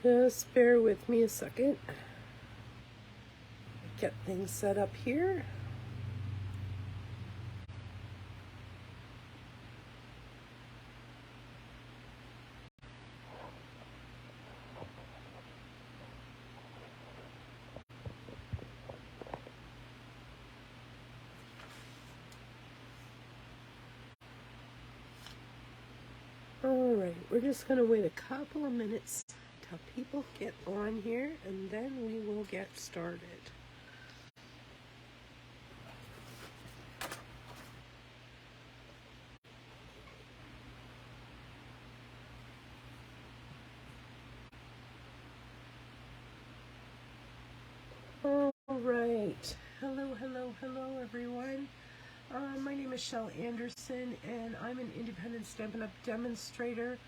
Just bear with me a second. Get things set up here. All right, we're just going to wait a couple of minutes till people get on here, and then we will get started. All right. Hello, hello, hello, everyone. My name is Shel Anderson, and I'm an independent Stampin' Up! Demonstrator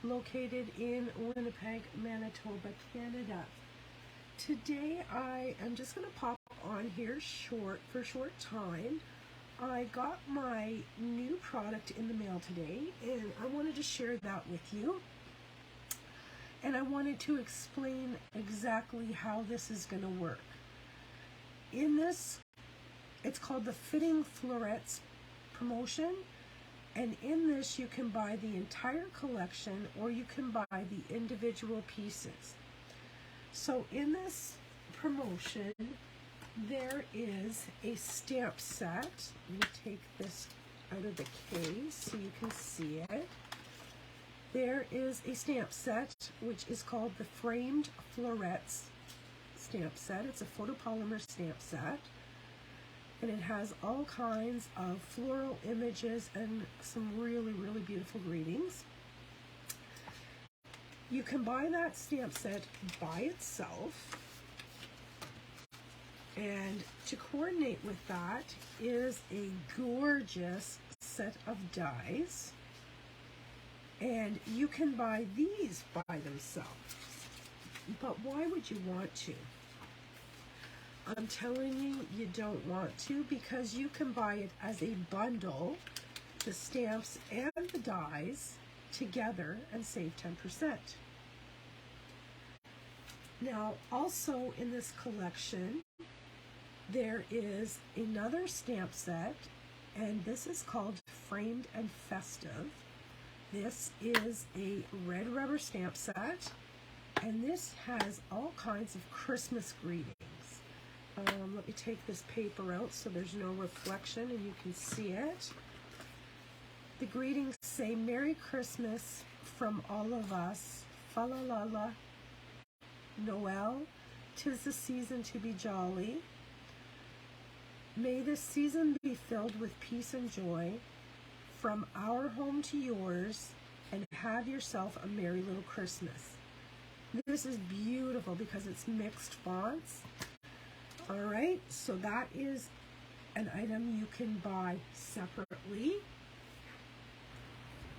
located in Winnipeg, Manitoba, Canada. Today I am just going to pop on here for a short time. I got my new product in the mail today, and I wanted to share that with you. And I wanted to explain exactly how this is going to work. In this, it's called the Fittiing Florets promotion, and in this you can buy the entire collection or you can buy the individual pieces. So in this promotion there is a stamp set. Let me take this out of the case so you can see it. There is a stamp set which is called the Framed Florets stamp set. It's a photopolymer stamp set, and it has all kinds of floral images and some really, really beautiful greetings. You can buy that stamp set by itself, and to coordinate with that is a gorgeous set of dies, and you can buy these by themselves. But why would you want to? I'm telling you, you don't want to, because you can buy it as a bundle, the stamps and the dies together, and save 10%. Now, also in this collection, there is another stamp set, and this is called Framed and Festive. This is a red rubber stamp set, and this has all kinds of Christmas greetings. Let me take this paper out so there's no reflection and you can see it. The greetings say, Merry Christmas from all of us, fa la la la, Noel, 'tis the season to be jolly. May this season be filled with peace and joy, from our home to yours, and have yourself a merry little Christmas. This is beautiful because it's mixed fonts. All right, so that is an item you can buy separately.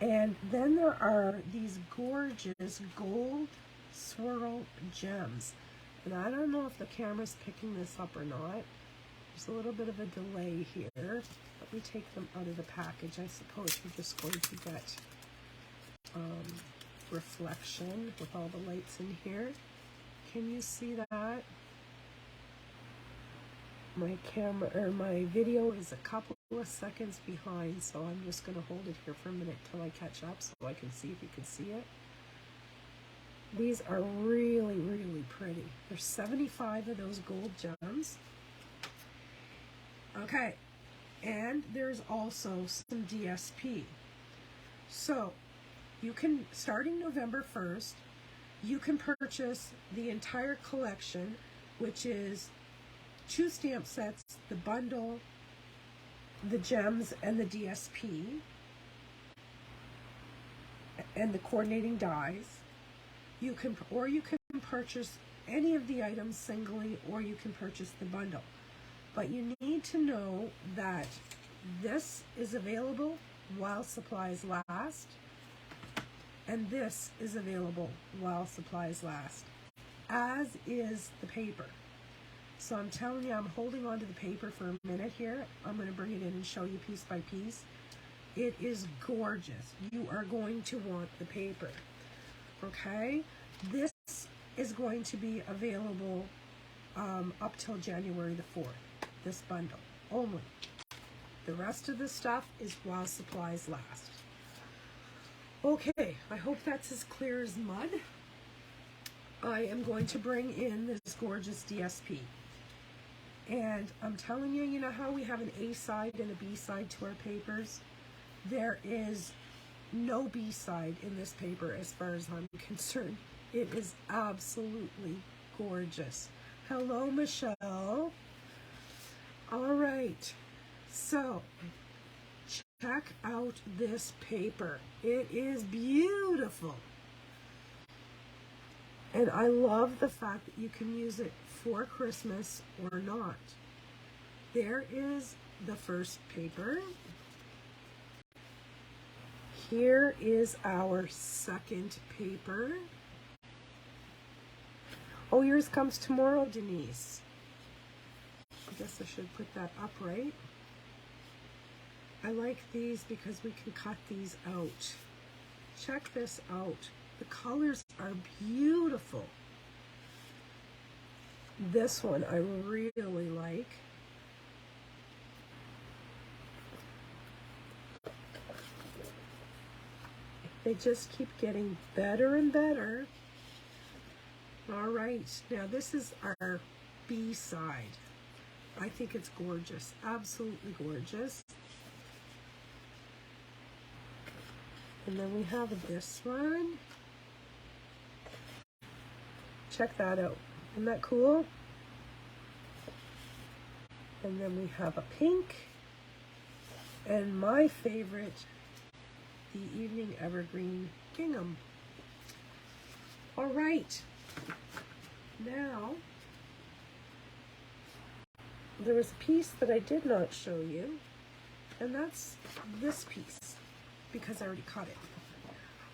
And then there are these gorgeous gold swirl gems. And I don't know if the camera's picking this up or not. There's a little bit of a delay here. Let me take them out of the package. I suppose you're just going to get reflection with all the lights in here. Can you see that? My camera or my video is a couple of seconds behind, so I'm just going to hold it here for a minute till I catch up so I can see if you can see it. These are really, really pretty. There's 75 of those gold gems. Okay, and there's also some DSP. So you can, starting November 1st, you can purchase the entire collection, which is 2 stamp sets, the bundle, the gems, and the DSP, and the coordinating dies. You can purchase any of the items singly, or you can purchase the bundle. But you need to know that this is available while supplies last, and this is available while supplies last, as is the paper. So I'm telling you, I'm holding on to the paper for a minute here. I'm going to bring it in and show you piece by piece. It is gorgeous. You are going to want the paper. Okay? This is going to be available up till January the 4th, this bundle only. The rest of the stuff is while supplies last. Okay, I hope that's as clear as mud. I am going to bring in this gorgeous DSP. And I'm telling you, you know how we have an A side and a B side to our papers? There is no B side in this paper as far as I'm concerned. It is absolutely gorgeous. Hello, Michelle. All right, so check out this paper. It is beautiful. And I love the fact that you can use it for Christmas or not. There is the first paper. Here is our second paper. Oh, yours comes tomorrow, Denise. I guess I should put that up, right? I like these because we can cut these out. Check this out. The colors are beautiful. This one I really like. They just keep getting better and better. All right, now this is our B side. I think it's gorgeous, absolutely gorgeous. And then we have this one. Check that out. Isn't that cool? And then we have a pink. And my favorite, the Evening Evergreen Gingham. All right. Now, there was a piece that I did not show you, and that's this piece, because I already cut it.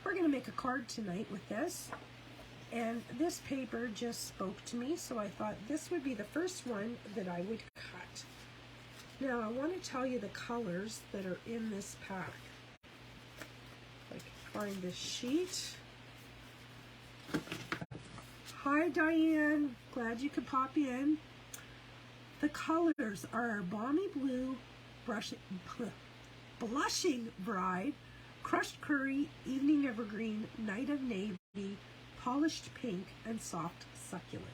We're going to make a card tonight with this, and this paper just spoke to me, so I thought this would be the first one that I would cut. Now, I want to tell you the colors that are in this pack. If I can find this sheet. Hi, Diane. Glad you could pop in. The colors are Balmy Blue, Blushing Bride, Crushed Curry, Evening Evergreen, Night of Navy, Polished Pink, and Soft Succulent.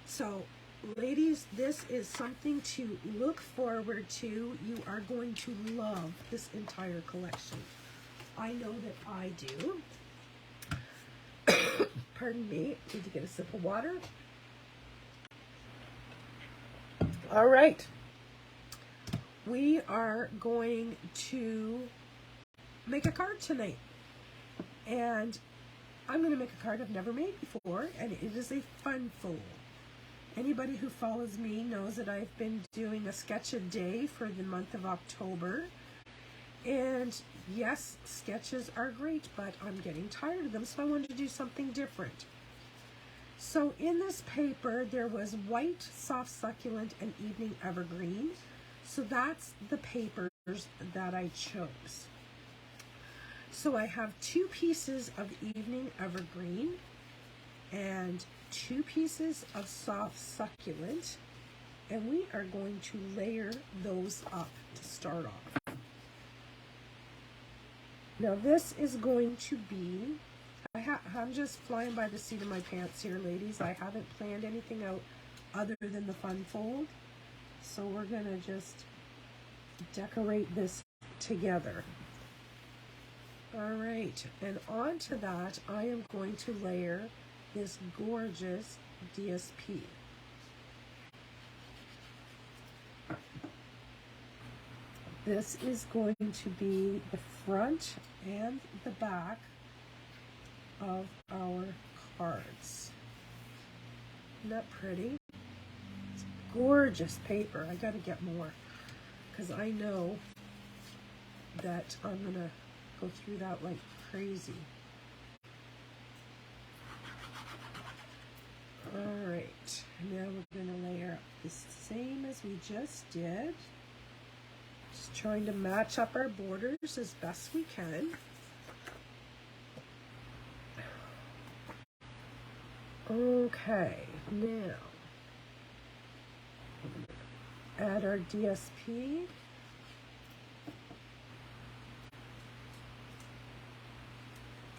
So, ladies, this is something to look forward to. You are going to love this entire collection. I know that I do. Pardon me, need to get a sip of water. All right. We are going to make a card tonight. And I'm going to make a card I've never made before, and it is a fun fold. Anybody who follows me knows that I've been doing a sketch a day for the month of October. And yes, sketches are great, but I'm getting tired of them, so I wanted to do something different. So in this paper, there was White, Soft Succulent, and Evening Evergreen. So that's the papers that I chose. So I have 2 pieces of Evening Evergreen and 2 pieces of Soft Succulent, and we are going to layer those up to start off. Now this is going to be, I'm just flying by the seat of my pants here, ladies. I haven't planned anything out other than the fun fold. So we're gonna just decorate this together. All right, and onto that, I am going to layer this gorgeous DSP. This is going to be the front and the back of our cards. Isn't that pretty? It's gorgeous paper. I gotta get more because I know that I'm gonna go through that like crazy. All right, now we're gonna layer up the same as we just did. Just trying to match up our borders as best we can. Okay, now add our DSP.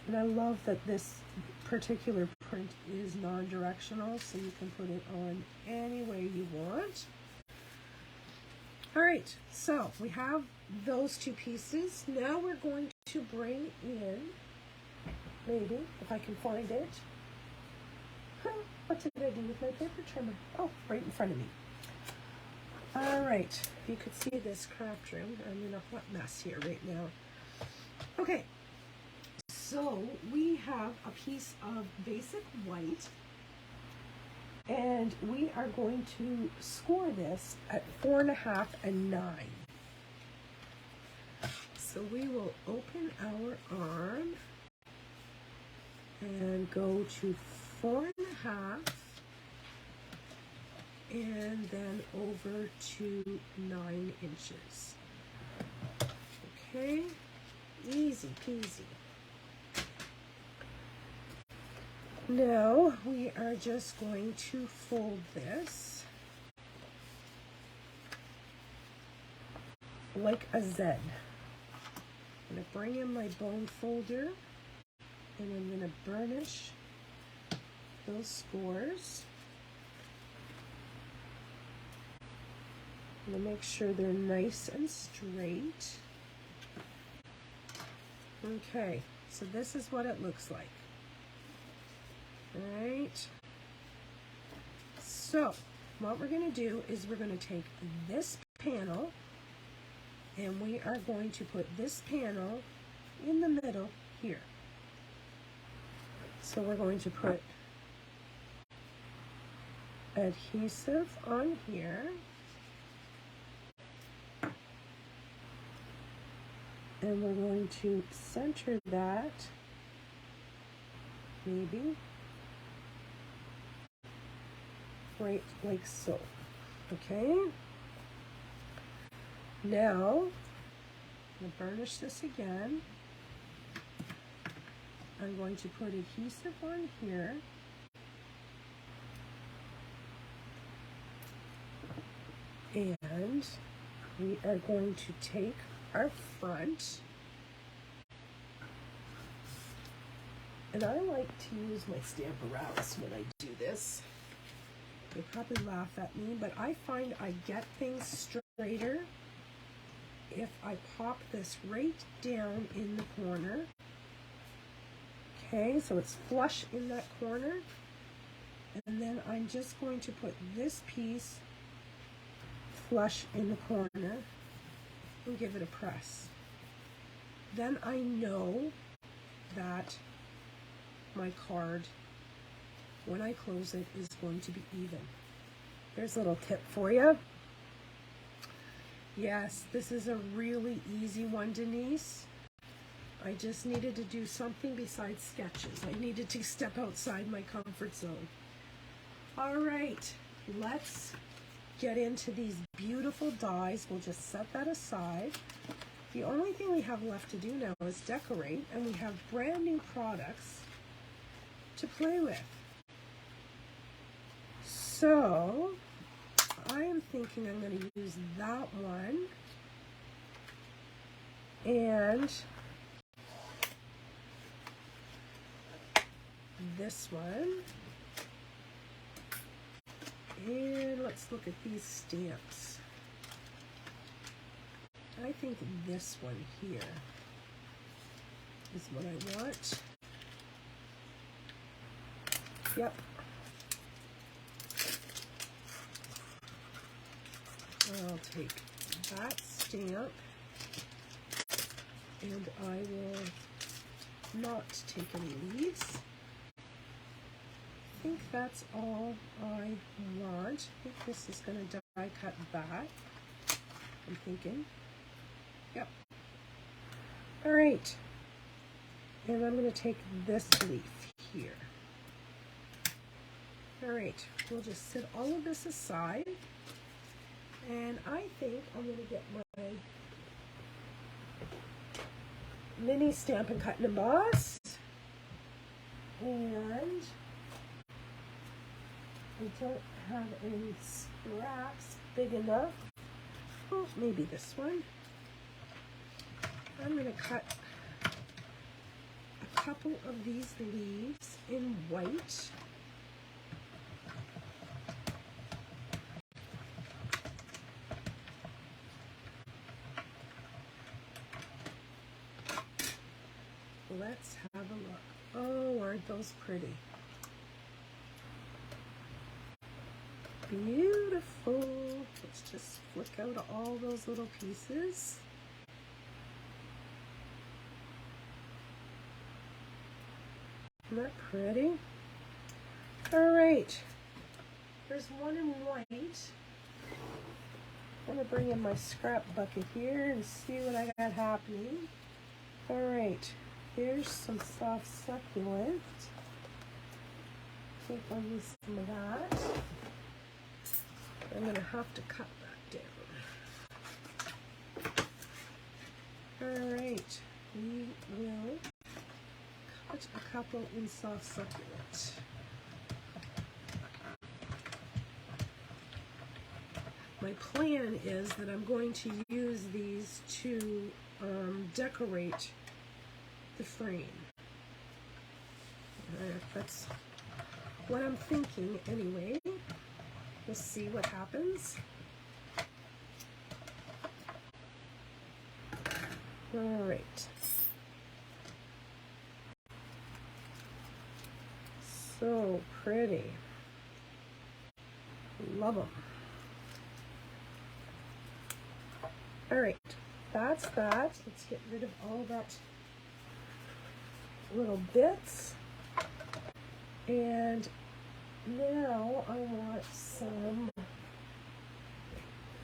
And I love that this particular print is non-directional, so you can put it on any way you want. All right, so we have those two pieces. Now we're going to bring in, maybe, if I can find it. What did I do with my paper trimmer? Oh, right in front of me. All right, you could see this craft room. I'm in a hot mess here right now. Okay, so we have a piece of basic white, and we are going to score this at 4.5 and 9. So we will open our arm and go to 4.5 and then over to 9 inches. Okay, easy peasy. Now we are just going to fold this like a Z. I'm going to bring in my bone folder and I'm going to burnish those scores. I'm going to make sure they're nice and straight. Okay, so this is what it looks like. All right. So what we're going to do is we're going to take this panel and we are going to put this panel in the middle here. So we're going to put adhesive on here. And we're going to center that, maybe, right like so. Okay? Now, I'm going to burnish this again. I'm going to put adhesive on here. And we are going to take our front, and I like to use my Stampin' when I do this. They probably laugh at me, but I find I get things straighter if I pop this right down in the corner. Okay, so it's flush in that corner, and then I'm just going to put this piece flush in the corner and give it a press. Then I know that my card, when I close it, is going to be even. There's a little tip for you. Yes, this is a really easy one, Denise. I just needed to do something besides sketches. I needed to step outside my comfort zone. All right, let's get into these beautiful dies. We'll just set that aside. The only thing we have left to do now is decorate, and we have brand new products to play with. So I am thinking I'm going to use that one and this one. And let's look at these stamps. I think this one here is what I want. Yep. I'll take that stamp and I will not take any leaves. I think that's all I want. I think this is going to die cut back. I'm thinking. Yep. All right. And I'm going to take this leaf here. All right. We'll just set all of this aside. And I think I'm going to get my mini Stampin' Cut and Emboss. And I don't have any scraps big enough. Oh, maybe this one. I'm going to cut a couple of these leaves in white. Let's have a look. Oh, aren't those pretty? Beautiful. Let's just flick out all those little pieces. Isn't that pretty? All right. There's one in white. I'm going to bring in my scrap bucket here and see what I got happening. All right. Here's some soft succulent. I think I'll use some of that. I'm going to have to cut that down. All right. We will cut a couple in soft succulent. My plan is that I'm going to use these to decorate the frame. That's what I'm thinking anyway. We'll see what happens. All right. So pretty. Love them. All right, that's that. Let's get rid of all that little bits. And now I want some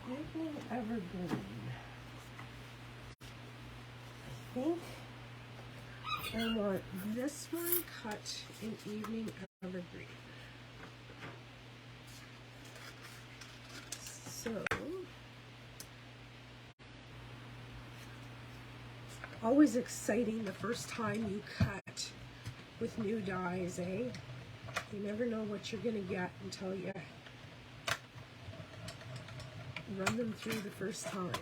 evening evergreen. I think I want this one cut in evening evergreen. So always exciting the first time you cut with new dies, eh? You never know what you're going to get until you run them through the first time.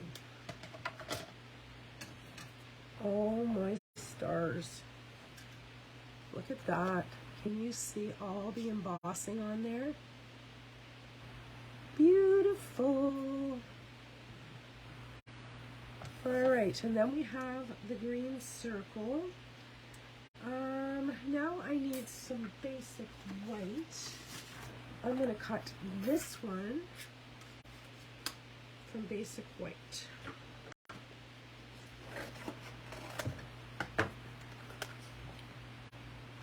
Oh my stars. Look at that. Can you see all the embossing on there? Beautiful. All right, and then we have the green circle. Now I need some basic white. I'm going to cut this one from basic white.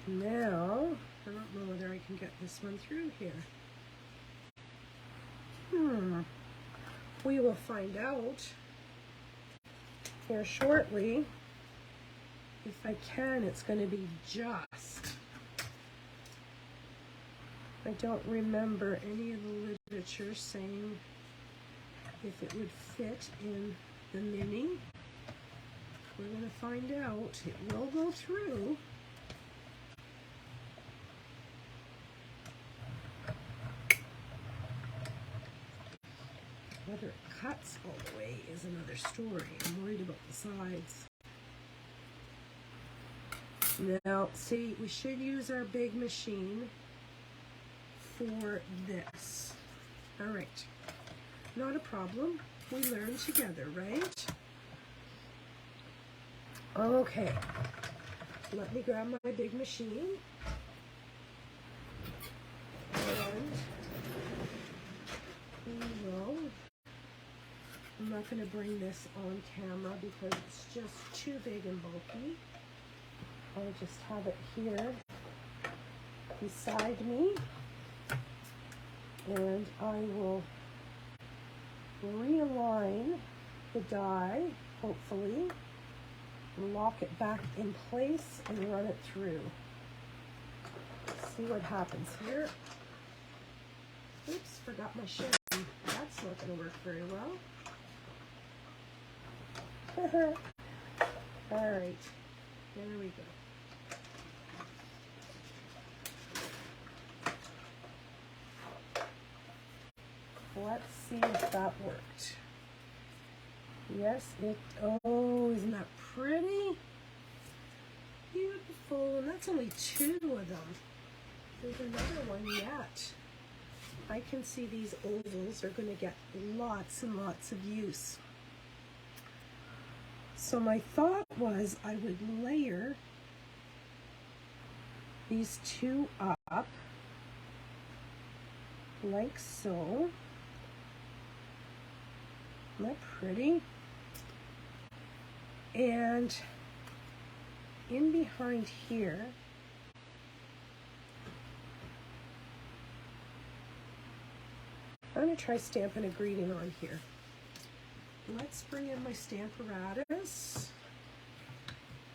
Now, I don't know whether I can get this one through here. We will find out here shortly. If I can, it's going to be just. I don't remember any of the literature saying if it would fit in the mini. We're going to find out. It will go through. Whether it cuts all the way is another story. I'm worried about the sides. Now, see, we should use our big machine for this. All right. Not a problem. We learn together, right? Okay. Let me grab my big machine. And we will. I'm not going to bring this on camera because it's just too big and bulky. I'll just have it here beside me, and I will realign the die, hopefully, and lock it back in place and run it through. See what happens here. Oops, forgot my shim. That's not going to work very well. All right, there we go. Let's see if that worked. Yes, oh, isn't that pretty? Beautiful, and that's only 2 of them. There's another one yet. I can see these ovals are going to get lots and lots of use. So my thought was I would layer these 2 up like so. Isn't that pretty? And in behind here, I'm going to try stamping a greeting on here. Let's bring in my Stamparatus,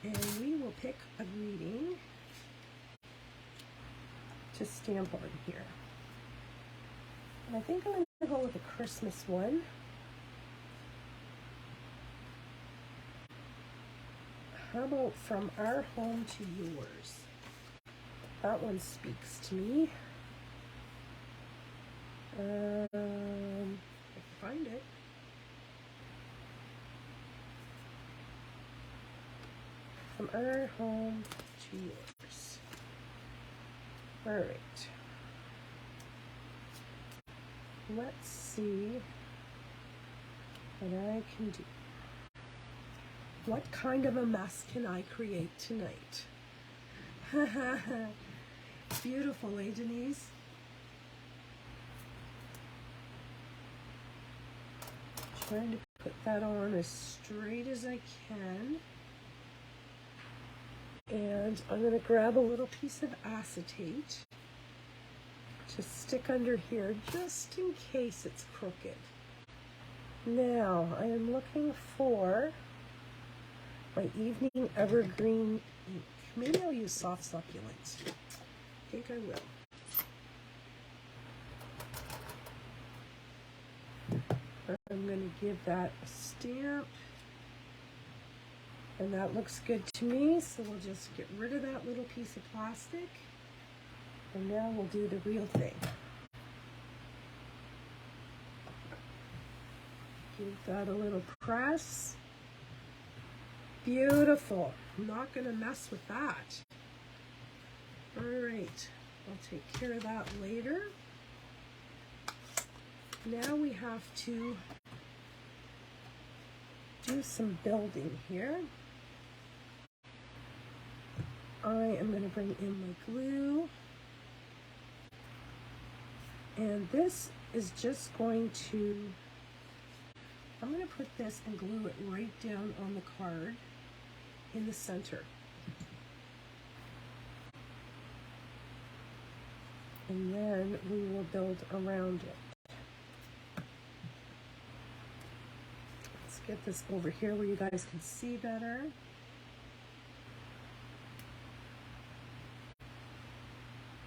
and we will pick a greeting to stamp on here. And I think I'm going to go with a Christmas one. How about from our home to yours? That one speaks to me. I can find it. From our home to yours. All right. Let's see what I can do. What kind of a mess can I create tonight? Beautiful, eh, Denise? Trying to put that on as straight as I can. And I'm going to grab a little piece of acetate to stick under here just in case it's crooked. Now, I am looking for my Evening Evergreen ink. Maybe I'll use Soft Succulent. I think I will. I'm going to give that a stamp. And that looks good to me, so we'll just get rid of that little piece of plastic. And now we'll do the real thing. Give that a little press. Beautiful. I'm not going to mess with that. All right, I'll take care of that later. Now we have to do some building here. I am going to bring in my glue. And this is just going to, I'm going to put this and glue it right down on the card in the center. And then we will build around it. Let's get this over here where you guys can see better.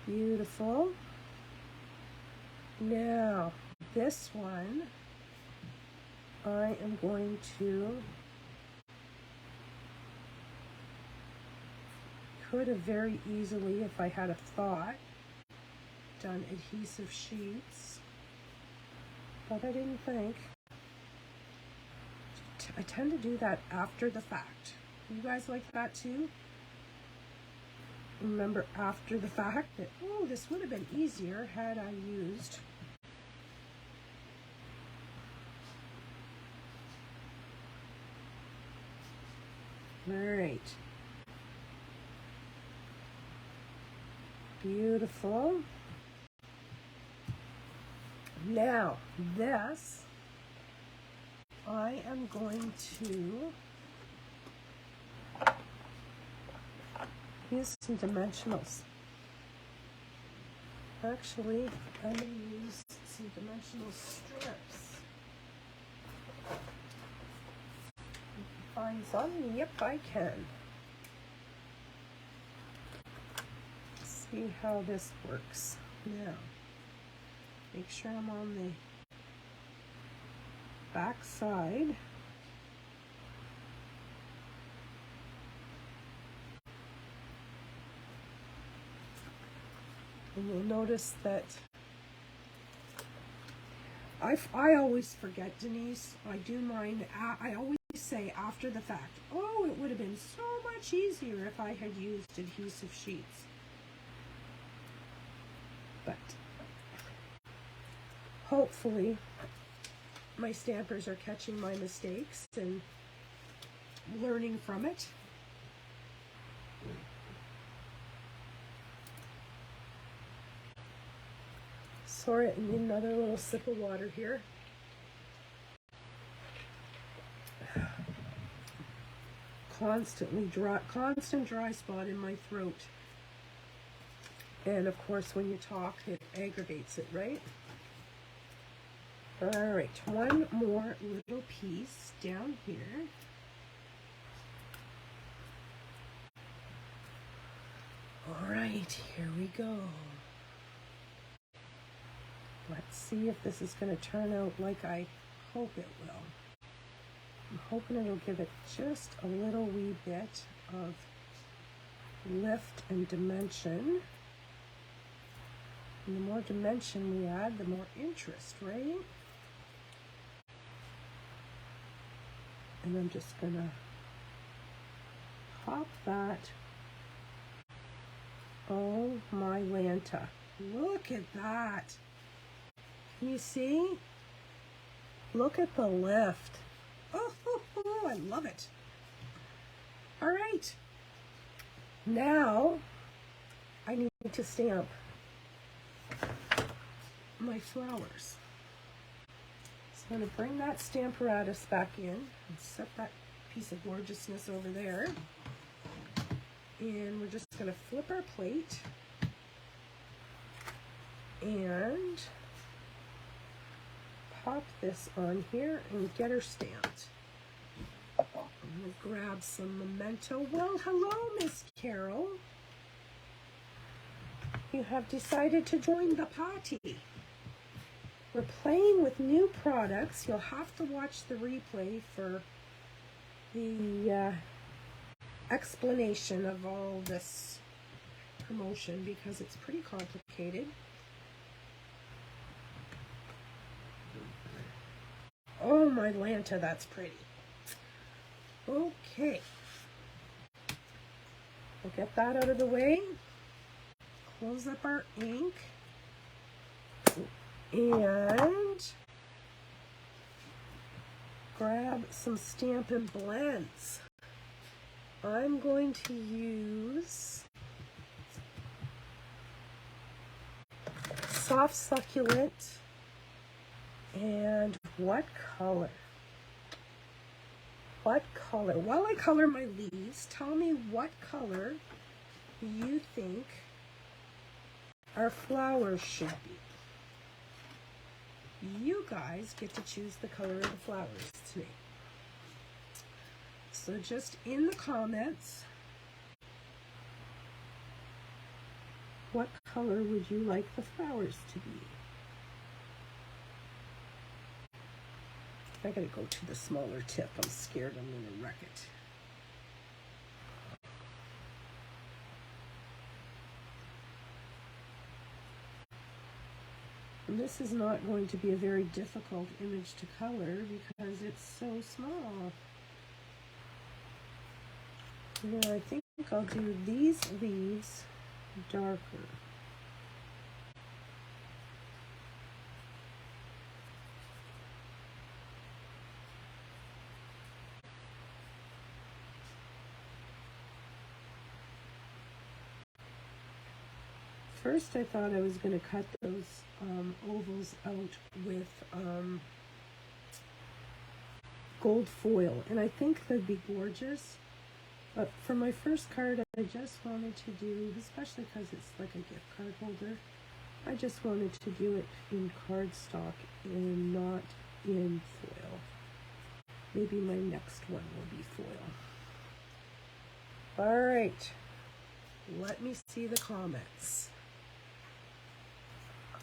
Beautiful. Now, this one, I am going to, could have very easily, if I had a thought, done adhesive sheets, but I didn't think. I tend to do that after the fact. You guys like that too? Remember after the fact that, oh, this would have been easier had I used all right. Beautiful. Now, this, I am going to use some dimensionals. Actually, I'm going to use some dimensional strips. Find some? Yep, I can. See how this works. Now, make sure I'm on the back side. And you'll notice that I always forget, Denise. I do mine. I always say after the fact, oh, it would have been so much easier if I had used adhesive sheets. But hopefully my stampers are catching my mistakes and learning from it. Sorry, I need another little sip of water here. Constant dry spot in my throat. And of course, when you talk, it aggravates it, right? All right, one more little piece down here. All right, here we go. Let's see if this is going to turn out like I hope it will. I'm hoping it'll give it just a little wee bit of lift and dimension. And the more dimension we add, the more interest, right? And I'm just going to pop that. Oh my Lanta. Look at that. Can you see? Look at the lift. Oh, I love it. All right. Now I need to stamp my flowers. So I'm going to bring that Stamparatus back in and set that piece of gorgeousness over there. And we're just going to flip our plate and pop this on here and get her stamped. I'm going to grab some memento. Well, hello, Miss Carol. You have decided to join the party. We're playing with new products. You'll have to watch the replay for the explanation of all this promotion because it's pretty complicated. Oh my Lanta, that's pretty. Okay. We'll get that out of the way. Close up our ink. And grab some Stampin' blends. I'm going to use Soft Succulent. And what color? What color? While I color my leaves, tell me what color you think our flowers should be. You guys get to choose the color of the flowers today. So just in the comments, what color would you like the flowers to be? I gotta go to the smaller tip. I'm scared I'm gonna wreck it. And this is not going to be a very difficult image to color because it's so small. Now I think I'll do these leaves darker. First I thought I was going to cut those ovals out with gold foil, and I think they'd be gorgeous. But for my first card, I just wanted to do, especially because it's like a gift card holder, I just wanted to do it in cardstock and not in foil. Maybe my next one will be foil. All right, let me see the comments.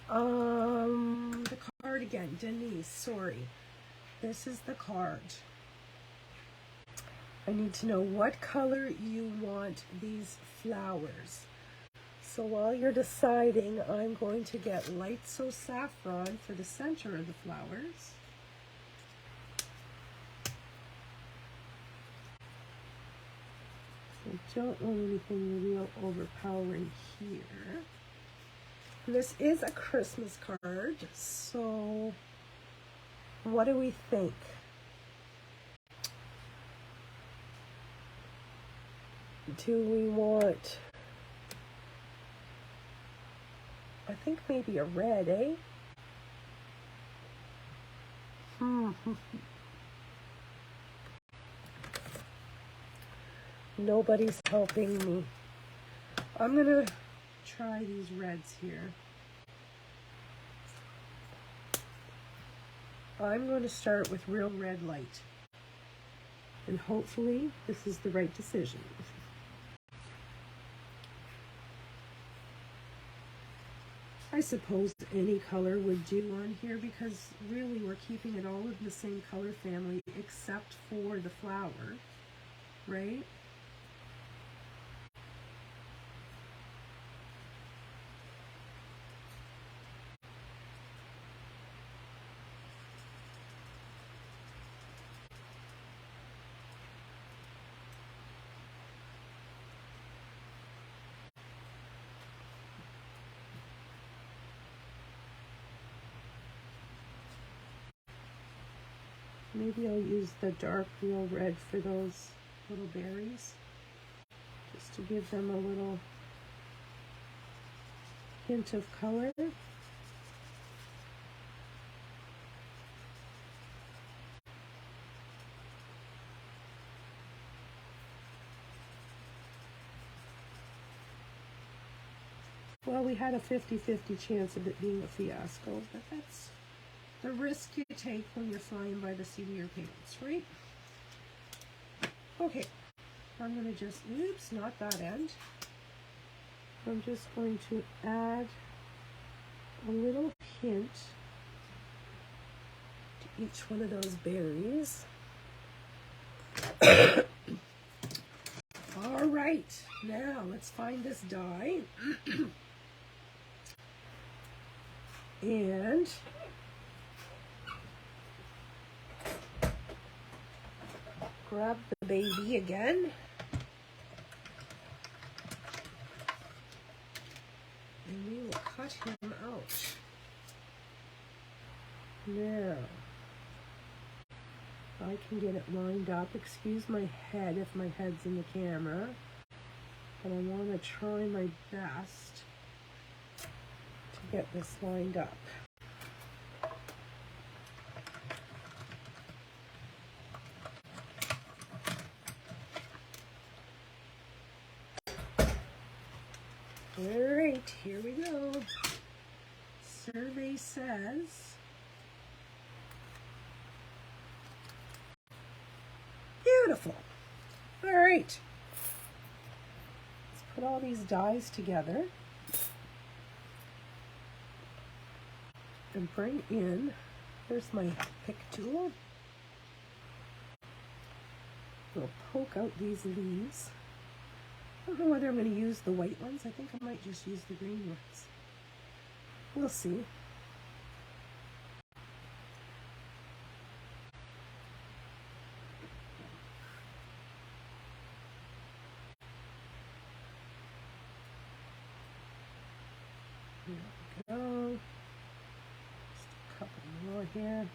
The card again, Denise, sorry. This is the card. I need to know what color you want these flowers. So while you're deciding, I'm going to get light so saffron for the center of the flowers. I don't want anything real overpowering here. This is a Christmas card, so what do we think? Do we want, I think maybe a red, eh? Nobody's helping me. I'm gonna try these reds here. I'm going to start with real red light. And hopefully this is the right decision. I suppose any color would do on here because really we're keeping it all in the same color family except for the flower, right? Maybe I'll use the dark real red for those little berries, just to give them a little hint of color. Well, we had a 50-50 chance of it being a fiasco, but that's the risk you take when you're flying by the seat of your pants, right? Okay, I'm going to just, oops, not that end. I'm just going to add a little hint to each one of those berries. All right, now let's find this die. And grab the baby again. And we will cut him out. Now, I can get it lined up. Excuse my head if my head's in the camera. But I want to try my best to get this lined up. All right, here we go. Survey says beautiful. All right, let's put all these dies together and bring in, here's my pick tool. We'll poke out these leaves. I don't know whether I'm going to use the white ones. I think I might just use the green ones. We'll see. Here we go. Just a couple more here.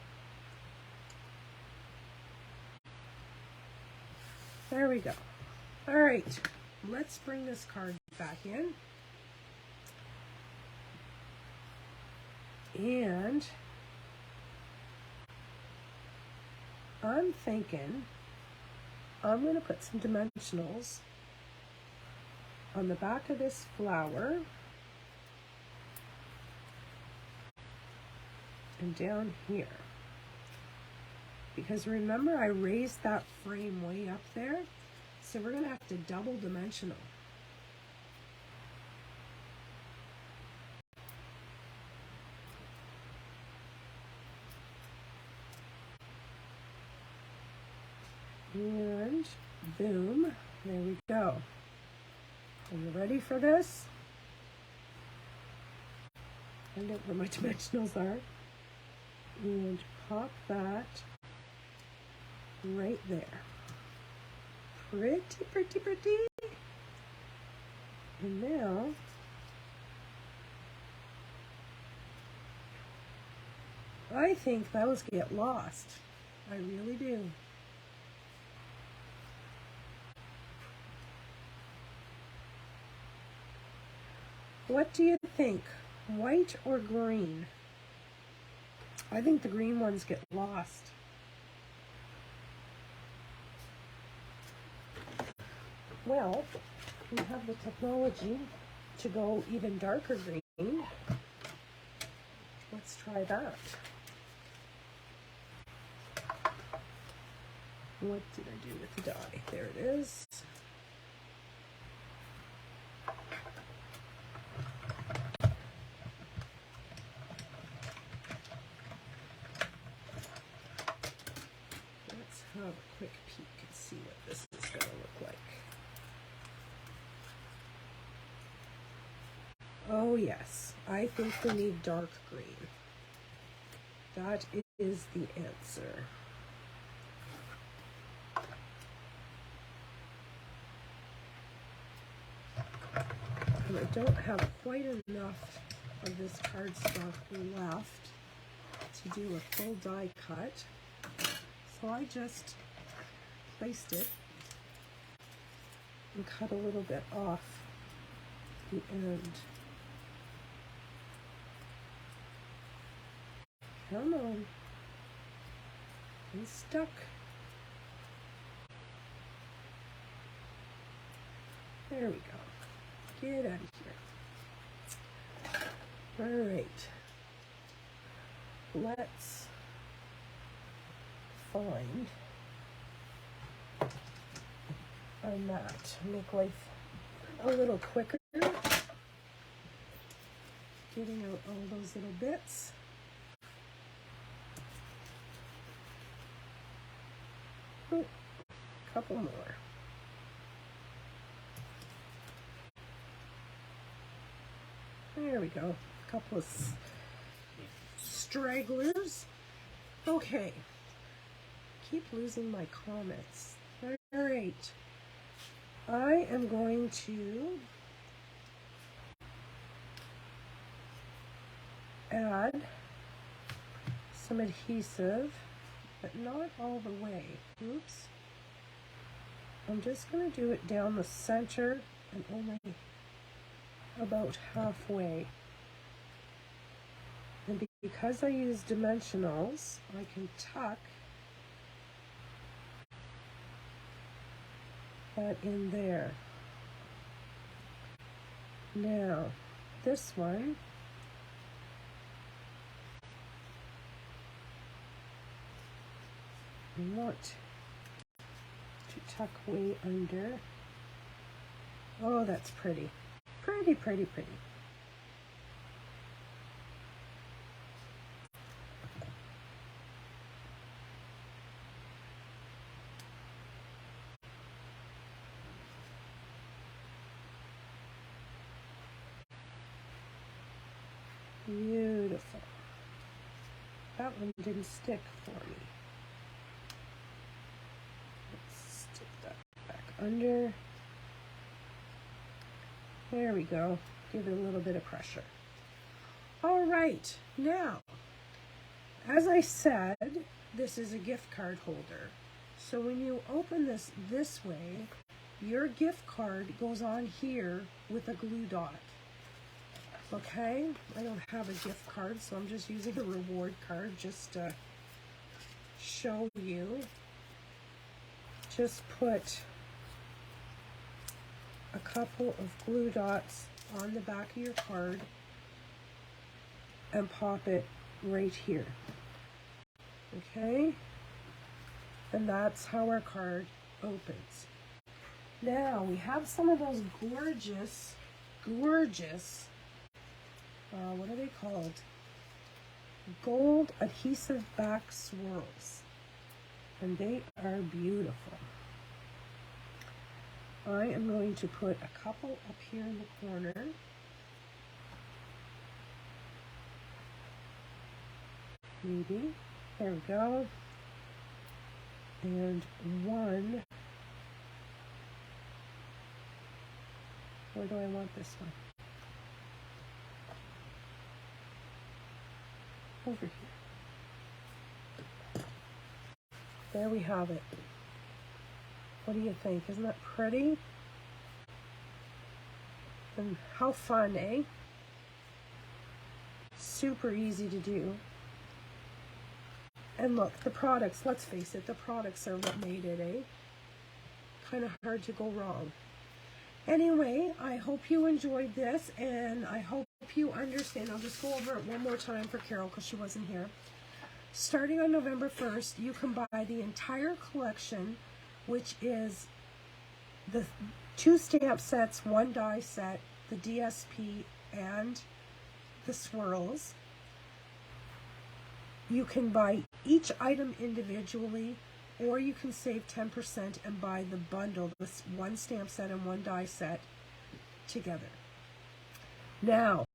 There we go. All right. Let's bring this card back in. And I'm thinking I'm going to put some dimensionals on the back of this flower and down here. Because remember, I raised that frame way up there. So we're going to have to double dimensional. And boom, there we go. Are you ready for this? find out where my dimensionals are, and pop that right there. Pretty, pretty, pretty. And now, I think those get lost. I really do. What do you think? White or green? I think the green ones get lost. Well, we have the technology to go even darker green. Let's try that. What did I do with the dye? There it is. Let's have a quick peek and see what this is going to look like. Oh yes, I think we need dark green. That is the answer. And I don't have quite enough of this cardstock left to do a full die cut, so I just placed it and cut a little bit off the end. Come on, it's stuck. There we go. Get out of here. All right. Let's find our mat. Make life a little quicker. Getting out all those little bits. Oh, couple more. There we go. A couple of stragglers. Okay. Keep losing my comments. All right. I am going to add some adhesive, but not all the way. Oops. I'm just going to do it down the center and only about halfway. And because I use dimensionals, I can tuck that in there. Now, this one, I want to tuck way under. Oh, that's pretty. Pretty, pretty, pretty. Beautiful. That one didn't stick for me. Let's stick that back under. There we go. Give it a little bit of pressure. All right, now, as I said, this is a gift card holder. So when you open this way, your gift card goes on here with a glue dot. Okay, I don't have a gift card, so I'm just using a reward card just to show you. Just put a couple of glue dots on the back of your card and pop it right here. Okay, and that's how our card opens. Now we have some of those gorgeous what are they called? Gold adhesive back swirls, and they are beautiful. I am going to put a couple up here in the corner. maybe. There we go. And one. Where do I want this one? Over here. There we have it. What do you think? Isn't that pretty? And how fun, eh? Super easy to do. And look, the products, let's face it, the products are what made it, eh? Kind of hard to go wrong. Anyway, I hope you enjoyed this, and I hope you understand. I'll just go over it one more time for Carol because she wasn't here. Starting on November 1st, you can buy the entire collection, which is the 2 stamp sets, 1 die set, the DSP, and the swirls. You can buy each item individually, or you can save 10% and buy the bundle, this 1 stamp set and 1 die set together. Now,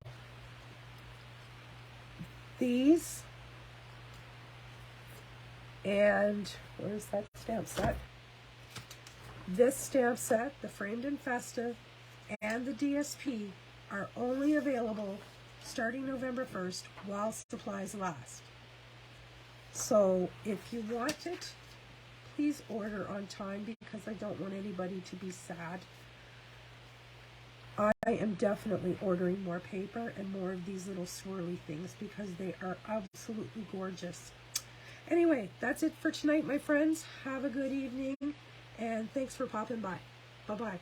these, and where's that stamp set? This stamp set, the Framed and Festive, and the DSP are only available starting November 1st while supplies last. So if you want it, please order on time because I don't want anybody to be sad. I am definitely ordering more paper and more of these little swirly things because they are absolutely gorgeous. Anyway, that's it for tonight, my friends. Have a good evening, and thanks for popping by. Bye-bye.